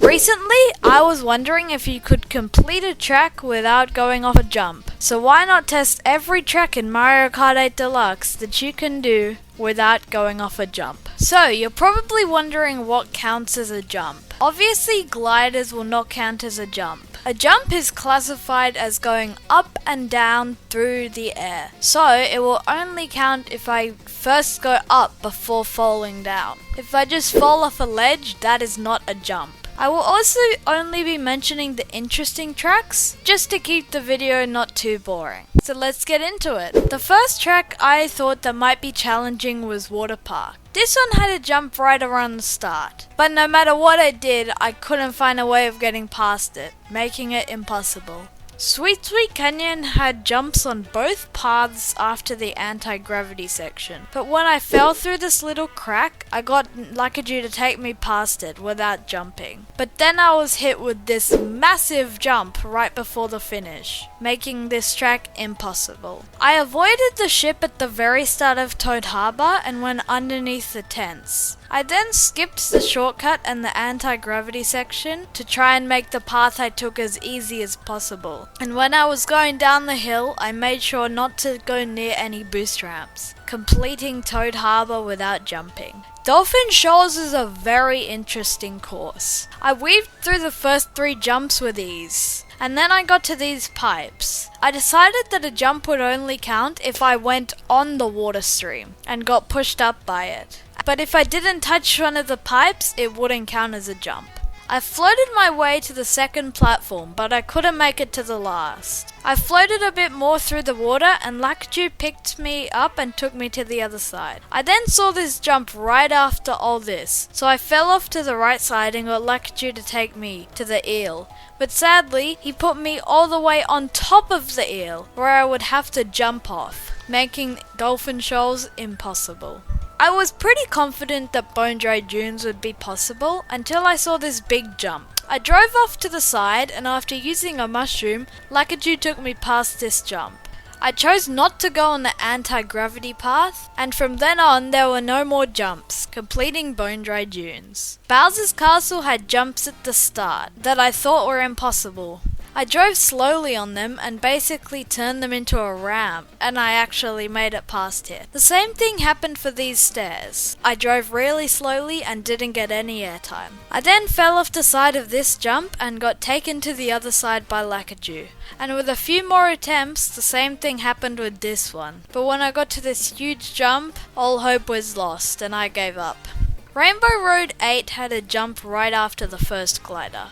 Recently, I was wondering if you could complete a track without going off a jump. So why not test every track in Mario Kart 8 Deluxe that you can do without going off a jump? So, you're probably wondering what counts as a jump. Obviously, gliders will not count as a jump. A jump is classified as going up and down through the air. So, it will only count if I first go up before falling down. If I just fall off a ledge, that is not a jump. I will also only be mentioning the interesting tracks, just to keep the video not too boring. So let's get into it. The first track I thought that might be challenging was Water Park. This one had a jump right around the start, but no matter what I did, I couldn't find a way of getting past it, making it impossible. Sweet Sweet Canyon had jumps on both paths after the anti-gravity section, but when I fell through this little crack, I got Lakitu to take me past it without jumping. But then I was hit with this massive jump right before the finish, making this track impossible. I avoided the ship at the very start of Toad Harbor and went underneath the tents. I then skipped the shortcut and the anti-gravity section to try and make the path I took as easy as possible. And when I was going down the hill, I made sure not to go near any boost ramps, completing Toad Harbor without jumping. Dolphin Shoals is a very interesting course. I weaved through the first 3 jumps with ease, and then I got to these pipes. I decided that a jump would only count if I went on the water stream and got pushed up by it. But if I didn't touch one of the pipes, it wouldn't count as a jump. I floated my way to the second platform, but I couldn't make it to the last. I floated a bit more through the water and Lakitu picked me up and took me to the other side. I then saw this jump right after all this, so I fell off to the right side and got Lakitu to take me to the eel. But sadly, he put me all the way on top of the eel, where I would have to jump off, making Dolphin Shoals impossible. I was pretty confident that Bone Dry Dunes would be possible until I saw this big jump. I drove off to the side and after using a mushroom, Lakitu took me past this jump. I chose not to go on the anti-gravity path, and from then on there were no more jumps, completing Bone Dry Dunes. Bowser's Castle had jumps at the start that I thought were impossible. I drove slowly on them and basically turned them into a ramp, and I actually made it past here. The same thing happened for these stairs. I drove really slowly and didn't get any airtime. I then fell off the side of this jump and got taken to the other side by Lakitu. And with a few more attempts, the same thing happened with this one. But when I got to this huge jump, all hope was lost and I gave up. Rainbow Road 8 had a jump right after the first glider.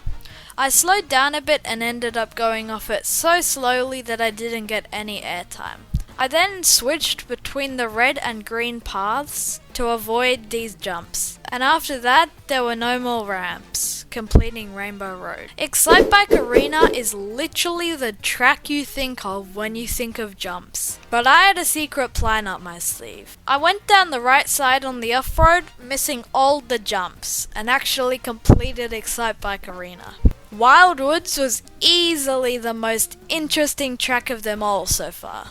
I slowed down a bit and ended up going off it so slowly that I didn't get any airtime. I then switched between the red and green paths to avoid these jumps, and after that there were no more ramps, completing Rainbow Road. Excite Bike Arena is literally the track you think of when you think of jumps, but I had a secret plan up my sleeve. I went down the right side on the off-road, missing all the jumps, and actually completed Excite Bike Arena. Wildwoods was easily the most interesting track of them all so far.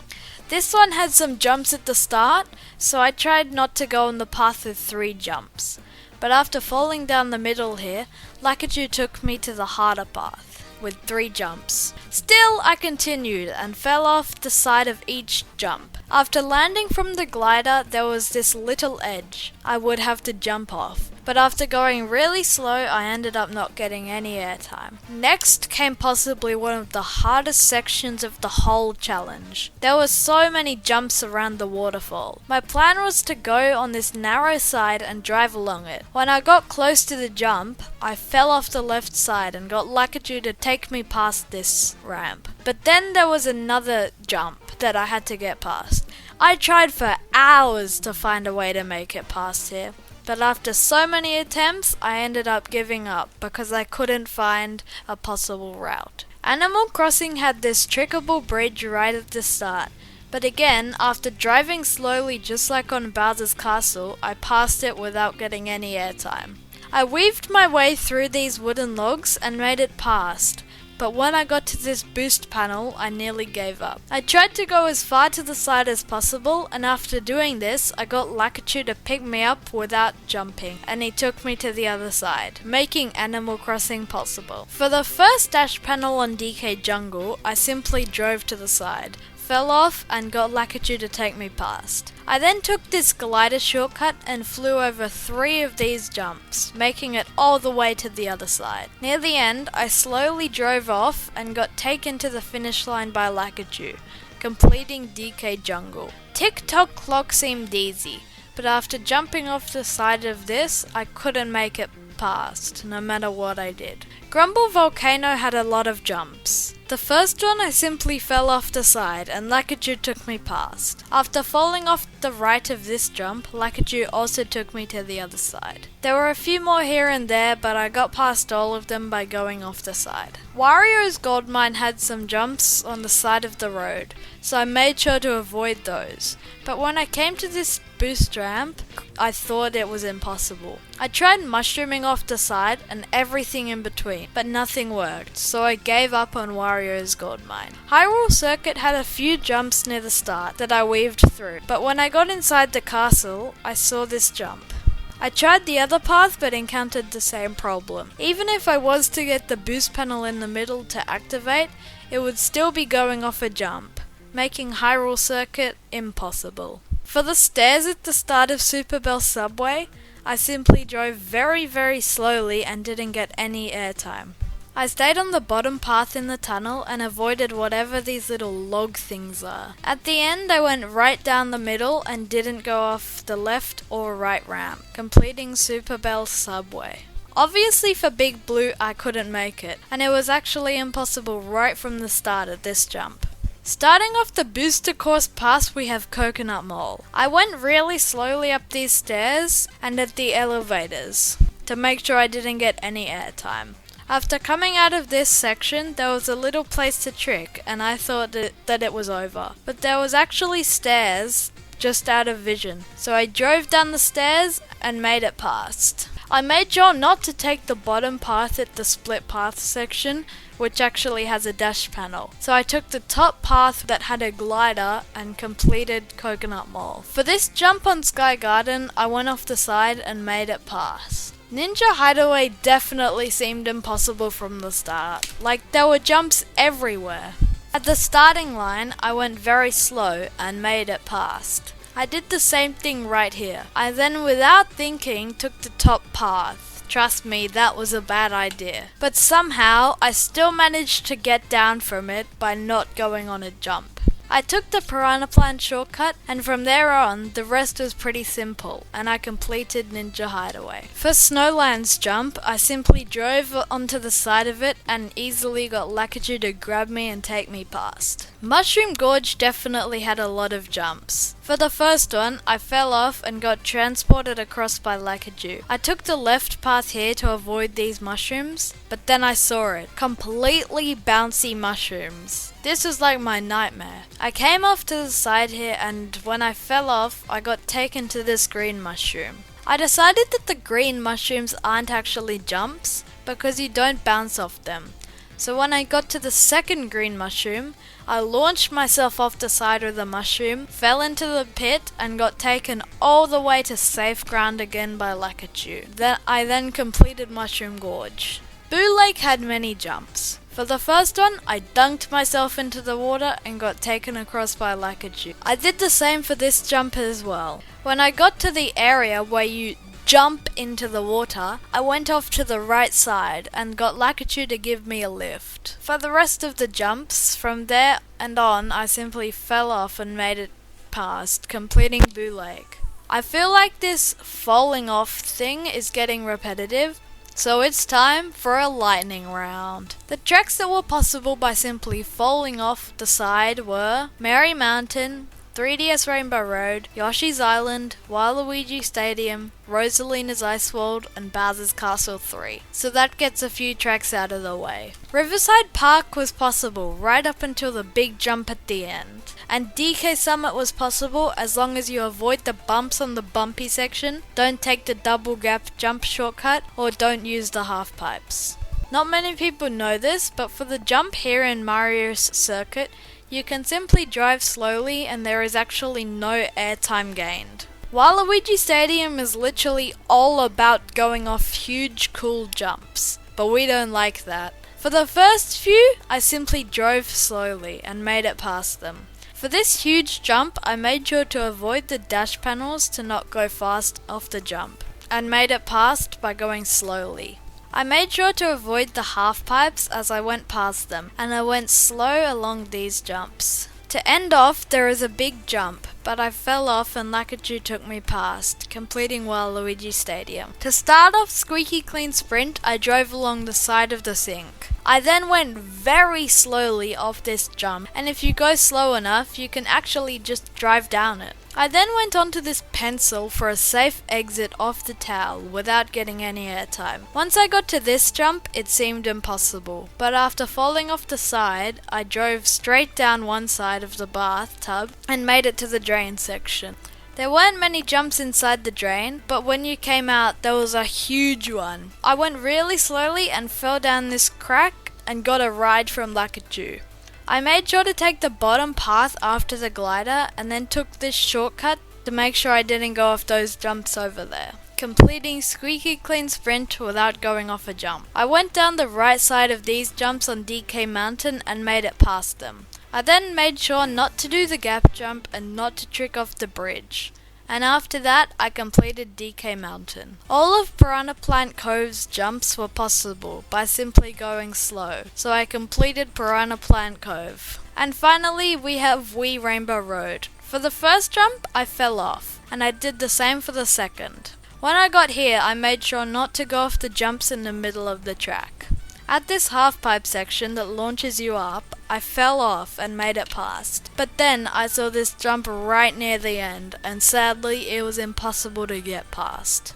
This one had some jumps at the start, so I tried not to go on the path with 3 jumps. But after falling down the middle here, Lakitu took me to the harder path with 3 jumps. Still, I continued and fell off the side of each jump. After landing from the glider, there was this little edge I would have to jump off. But after going really slow, I ended up not getting any airtime. Next came possibly one of the hardest sections of the whole challenge. There were so many jumps around the waterfall. My plan was to go on this narrow side and drive along it. When I got close to the jump, I fell off the left side and got Lakitu to take me past this ramp. But then there was another jump that I had to get past. I tried for hours to find a way to make it past here. But after so many attempts, I ended up giving up because I couldn't find a possible route. Animal Crossing had this trickable bridge right at the start, but again, after driving slowly just like on Bowser's Castle, I passed it without getting any airtime. I weaved my way through these wooden logs and made it past, but when I got to this boost panel, I nearly gave up. I tried to go as far to the side as possible, and after doing this, I got Lakitu to pick me up without jumping, and he took me to the other side, making Animal Crossing possible. For the first dash panel on DK Jungle, I simply drove to the side, fell off, and got Lakitu to take me past. I then took this glider shortcut and flew over 3 of these jumps, making it all the way to the other side. Near the end, I slowly drove off and got taken to the finish line by Lakitu, completing DK Jungle. Tick-tock clock seemed easy, but after jumping off the side of this, I couldn't make it past, no matter what I did. Grumble Volcano had a lot of jumps. The first one I simply fell off the side and Lakitu took me past. After falling off the right of this jump, Lakitu also took me to the other side. There were a few more here and there, but I got past all of them by going off the side. Wario's gold mine had some jumps on the side of the road, so I made sure to avoid those. But when I came to this boost ramp, I thought it was impossible. I tried mushrooming off the side and everything in between, but nothing worked, so I gave up on Wario's gold mine. Hyrule Circuit had a few jumps near the start that I weaved through, but when I got inside the castle, I saw this jump. I tried the other path but encountered the same problem. Even if I was to get the boost panel in the middle to activate, it would still be going off a jump, making Hyrule Circuit impossible. For the stairs at the start of Super Bell Subway, I simply drove very slowly and didn't get any airtime. I stayed on the bottom path in the tunnel and avoided whatever these little log things are. At the end, I went right down the middle and didn't go off the left or right ramp, completing Super Bell Subway. Obviously for Big Blue I couldn't make it, and it was actually impossible right from the start at this jump. Starting off the booster course pass, we have Coconut Mall. I went really slowly up these stairs and at the elevators to make sure I didn't get any airtime. After coming out of this section, there was a little place to trick, and I thought that it was over. But there was actually stairs just out of vision, so I drove down the stairs and made it past. I made sure not to take the bottom path at the split path section, which actually has a dash panel. So I took the top path that had a glider and completed Coconut Mall. For this jump on Sky Garden, I went off the side and made it pass. Ninja Hideaway definitely seemed impossible from the start, like there were jumps everywhere. At the starting line, I went very slow and made it past. I did the same thing right here. I then, without thinking, took the top path. Trust me, that was a bad idea. But somehow, I still managed to get down from it by not going on a jump. I took the Piranha Plant shortcut, and from there on, the rest was pretty simple, and I completed Ninja Hideaway. For Snowland's jump, I simply drove onto the side of it and easily got Lakitu to grab me and take me past. Mushroom Gorge definitely had a lot of jumps. For the first one, I fell off and got transported across by Lakitu. I took the left path here to avoid these mushrooms, but then I saw it. Completely bouncy mushrooms. This was like my nightmare. I came off to the side here, and when I fell off, I got taken to this green mushroom. I decided that the green mushrooms aren't actually jumps, because you don't bounce off them. So when I got to the second green mushroom, I launched myself off the side of the mushroom, fell into the pit, and got taken all the way to safe ground again by Lakitu. I then completed Mushroom Gorge. Boo Lake had many jumps. For the first one, I dunked myself into the water and got taken across by Lakitu. I did the same for this jump as well. When I got to the area where you jump into the water, I went off to the right side and got Lakitu to give me a lift. For the rest of the jumps, from there and on, I simply fell off and made it past, completing Boo Lake. I feel like this falling off thing is getting repetitive, so it's time for a lightning round. The tracks that were possible by simply falling off the side were Merry Mountain, 3DS Rainbow Road, Yoshi's Island, Waluigi Stadium, Rosalina's Ice World, and Bowser's Castle 3. So that gets a few tracks out of the way. Riverside Park was possible right up until the big jump at the end. And DK Summit was possible as long as you avoid the bumps on the bumpy section, don't take the double gap jump shortcut, or don't use the half pipes. Not many people know this, but for the jump here in Mario's circuit, you can simply drive slowly and there is actually no airtime gained. Waluigi Stadium is literally all about going off huge cool jumps, but we don't like that. For the first few, I simply drove slowly and made it past them. For this huge jump, I made sure to avoid the dash panels to not go fast off the jump, and made it past by going slowly. I made sure to avoid the half pipes as I went past them, and I went slow along these jumps. To end off, there is a big jump, but I fell off and Lakitu took me past, completing Waluigi Stadium. To start off Squeaky Clean Sprint, I drove along the side of the sink. I then went very slowly off this jump, and if you go slow enough, you can actually just drive down it. I then went onto this pencil for a safe exit off the towel without getting any airtime. Once I got to this jump, it seemed impossible, but after falling off the side, I drove straight down one side of the bathtub and made it to the drain section. There weren't many jumps inside the drain, but when you came out, there was a huge one. I went really slowly and fell down this crack and got a ride from Lakitu. I made sure to take the bottom path after the glider and then took this shortcut to make sure I didn't go off those jumps over there, completing Squeaky Clean Sprint without going off a jump. I went down the right side of these jumps on DK Mountain and made it past them. I then made sure not to do the gap jump and not to trick off the bridge. And after that, I completed DK Mountain. All of Piranha Plant Cove's jumps were possible by simply going slow, so I completed Piranha Plant Cove. And finally, we have Wee Rainbow Road. For the first jump, I fell off, and I did the same for the second. When I got here, I made sure not to go off the jumps in the middle of the track. At this half-pipe section that launches you up, I fell off and made it past. But then I saw this jump right near the end, and sadly it was impossible to get past.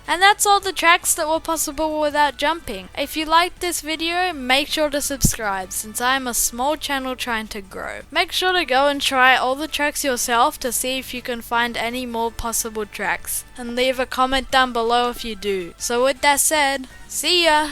And that's all the tracks that were possible without jumping. If you liked this video, make sure to subscribe since I am a small channel trying to grow. Make sure to go and try all the tracks yourself to see if you can find any more possible tracks. And leave a comment down below if you do. So with that said, see ya!